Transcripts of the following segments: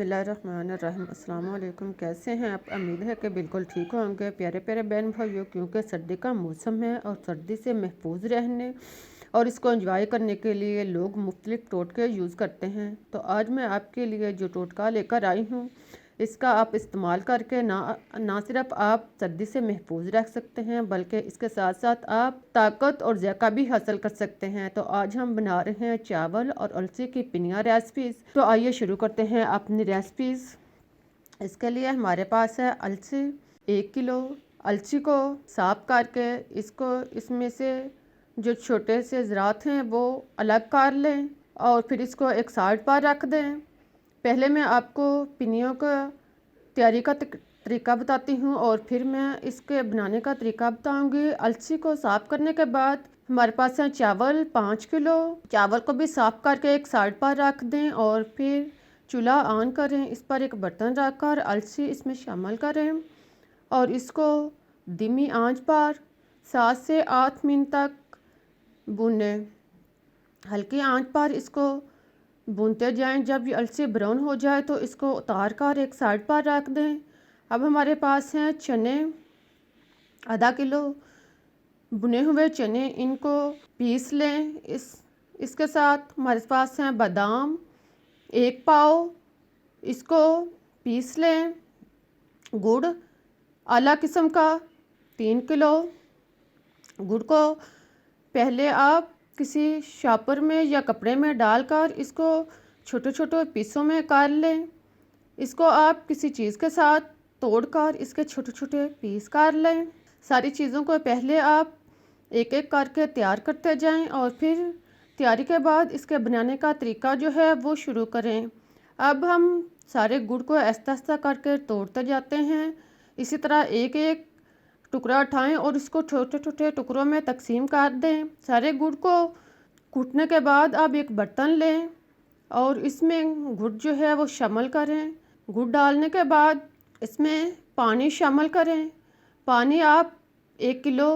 बिस्मिल्लाहिर्रहमानिर्रहीम। अस्सलाम वालेकुम। कैसे हैं आप? उम्मीद है कि बिल्कुल ठीक होंगे प्यारे प्यारे बहन भाइयों, क्योंकि सर्दी का मौसम है और सर्दी से महफूज रहने और इसको एंजॉय करने के लिए लोग मुख्तलिफ टोटके यूज़ करते हैं। तो आज मैं आपके लिए जो टोटका लेकर आई हूँ, इसका आप इस्तेमाल करके ना सिर्फ आप सर्दी से महफूज रह सकते हैं, बल्कि इसके साथ साथ आप ताकत और ज़ैका भी हासिल कर सकते हैं। तो आज हम बना रहे हैं चावल और अलसी की पिनिया रेसिपीज़। तो आइए शुरू करते हैं अपनी रेसिपीज़। इसके लिए हमारे पास है अलसी 1 किलो। अलसी को साफ करके इसको इसमें से जो छोटे से ज़रात हैं वो अलग कर लें और फिर इसको एक साइड पर रख दें। पहले मैं आपको पिनियों का तैयारी का तरीका बताती हूँ और फिर मैं इसके बनाने का तरीका बताऊँगी। अलसी को साफ़ करने के बाद हमारे पास है चावल 5 किलो। चावल को भी साफ़ करके एक साइड पर रख दें और फिर चूल्हा ऑन करें। इस पर एक बर्तन रखकर अलसी इसमें शामिल करें और इसको धीमी आंच पर 7 से 8 मिनट तक भूनें। हल्की आंच पर इसको भूनते जाएं। जब ये अलसी ब्राउन हो जाए तो इसको उतार कर एक साइड पर रख दें। अब हमारे पास हैं चने, आधा किलो भुने हुए चने, इनको पीस लें। इसके साथ हमारे पास हैं बादाम 1 पाव, इसको पीस लें। गुड़ आला किस्म का 3 किलो। गुड़ को पहले आप किसी शॉपर में या कपड़े में डालकर इसको छोटे छोटे पीसों में काट लें। इसको आप किसी चीज़ के साथ तोड़कर इसके छोटे छोटे पीस काट लें। सारी चीज़ों को पहले आप एक एक करके तैयार करते जाएं और फिर तैयारी के बाद इसके बनाने का तरीका जो है वो शुरू करें। अब हम सारे गुड़ को आहिस्ता आहिस्ता करके तोड़ते जाते हैं। इसी तरह एक एक टुकड़ा उठाएं और इसको छोटे छोटे टुकड़ों में तकसीम कर दें। सारे गुड़ को कूटने के बाद आप एक बर्तन लें और इसमें गुड़ जो है वो शामिल करें। गुड़ डालने के बाद इसमें पानी शामिल करें। पानी आप 1 किलो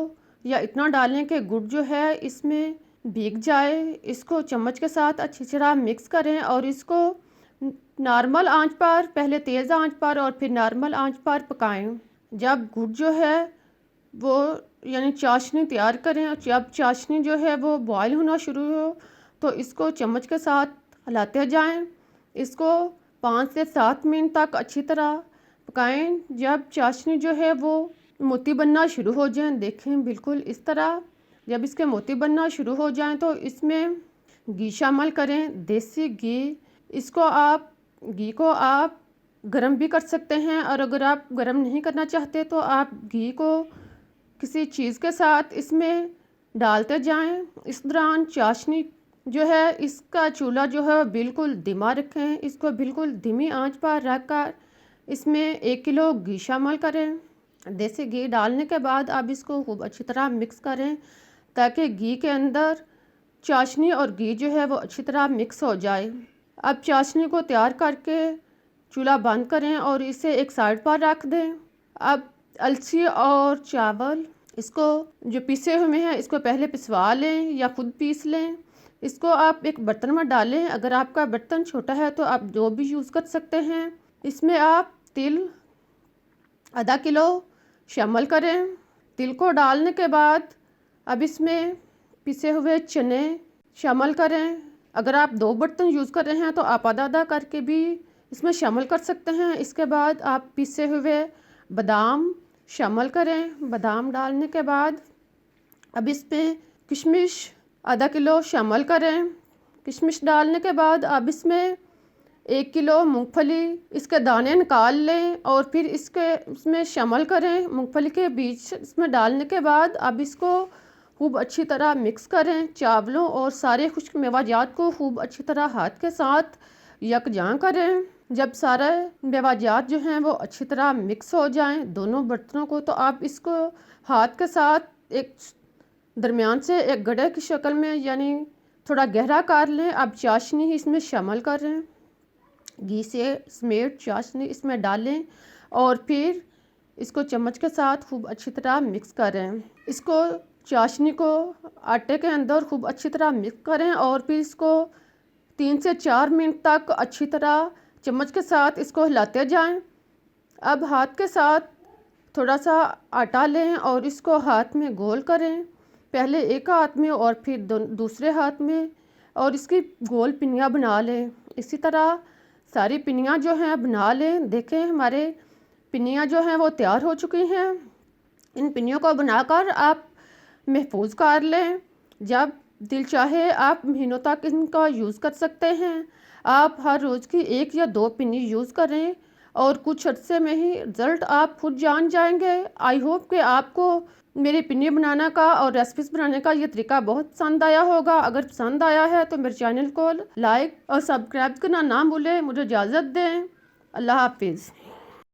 या इतना डालें कि गुड़ जो है इसमें भीग जाए। इसको चम्मच के साथ अच्छी तरह मिक्स करें और इसको नॉर्मल आंच पर, पहले तेज़ आंच पर और फिर नॉर्मल आंच पर पकाएं। जब गुड़ जो है वो यानी चाशनी तैयार करें और जब चाशनी जो है वो बॉयल होना शुरू हो तो इसको चम्मच के साथ हिलाते जाएं। इसको 5 से 7 मिनट तक अच्छी तरह पकाएं। जब चाशनी जो है वो मोती बनना शुरू हो जाए, देखें बिल्कुल इस तरह, जब इसके मोती बनना शुरू हो जाएं तो इसमें घी शामिल करें, देसी घी। घी को आप गरम भी कर सकते हैं और अगर आप गरम नहीं करना चाहते तो आप घी को किसी चीज़ के साथ इसमें डालते जाएं। इस दौरान चाशनी जो है इसका चूल्हा जो है बिल्कुल धीमा रखें। इसको बिल्कुल धीमी आंच पर रखकर इसमें 1 किलो घी शामिल करें। देसी घी डालने के बाद आप इसको खूब अच्छी तरह मिक्स करें ताकि घी के अंदर चाशनी और घी जो है वो अच्छी तरह मिक्स हो जाए। अब चाशनी को तैयार करके चूल्हा बंद करें और इसे एक साइड पर रख दें। अब अलसी और चावल इसको जो पीसे हुए हैं इसको पहले पिसवा लें या खुद पीस लें। इसको आप एक बर्तन में डालें। अगर आपका बर्तन छोटा है तो आप जो भी यूज़ कर सकते हैं। इसमें आप तिल आधा किलो शामिल करें। तिल को डालने के बाद अब इसमें पिसे हुए चने शामिल करें। अगर आप 2 बर्तन यूज़ कर रहे हैं तो आप आधा आधा करके भी इसमें शामिल कर सकते हैं। इसके बाद आप पिसे हुए बादाम शामिल करें। बादाम डालने के बाद अब इस पे किशमिश आधा किलो शामिल करें। किशमिश डालने के बाद अब इसमें 1 किलो मूंगफली इसके दाने निकाल लें और फिर इसमें शामिल करें। मूंगफली के बीज इसमें डालने के बाद अब इसको खूब अच्छी तरह मिक्स करें। चावलों और सारे खुश्क मेवाजात को खूब अच्छी तरह हाथ के साथ यकजां करें। जब सारे मेवाजात जो हैं वो अच्छी तरह मिक्स हो जाएं दोनों बर्तनों को, तो आप इसको हाथ के साथ एक दरमियान से एक गड्ढे की शक्ल में यानी थोड़ा गहरा कर लें। अब चाशनी ही इसमें शामिल करें। घी से समेत चाशनी इसमें डालें और फिर इसको चम्मच के साथ खूब अच्छी तरह मिक्स करें। इसको चाशनी को आटे के अंदर खूब अच्छी तरह मिक्स करें और फिर इसको 3 से 4 मिनट तक अच्छी तरह चम्मच के साथ इसको हिलाते जाएं। अब हाथ के साथ थोड़ा सा आटा लें और इसको हाथ में गोल करें, पहले एक हाथ में और फिर दूसरे हाथ में, और इसकी गोल पिनियाँ बना लें। इसी तरह सारी पिनियाँ जो हैं बना लें। देखें हमारे पिनियाँ जो हैं वो तैयार हो चुकी हैं। इन पिनियों को बनाकर आप महफूज कर लें। जब दिल चाहे आप महीनों तक इनका यूज़ कर सकते हैं। आप हर रोज़ की 1 या 2 पिन्नी यूज़ करें और कुछ अर्से में ही रिज़ल्ट आप खुद जान जाएंगे। आई होप कि आपको मेरी पिन्नी बनाने का और रेसिपीज़ बनाने का ये तरीका बहुत पसंद आया होगा। अगर पसंद आया है तो मेरे चैनल को लाइक और सब्सक्राइब करना ना भूलें। मुझे इजाज़त दें। अल्लाह हाफिज़।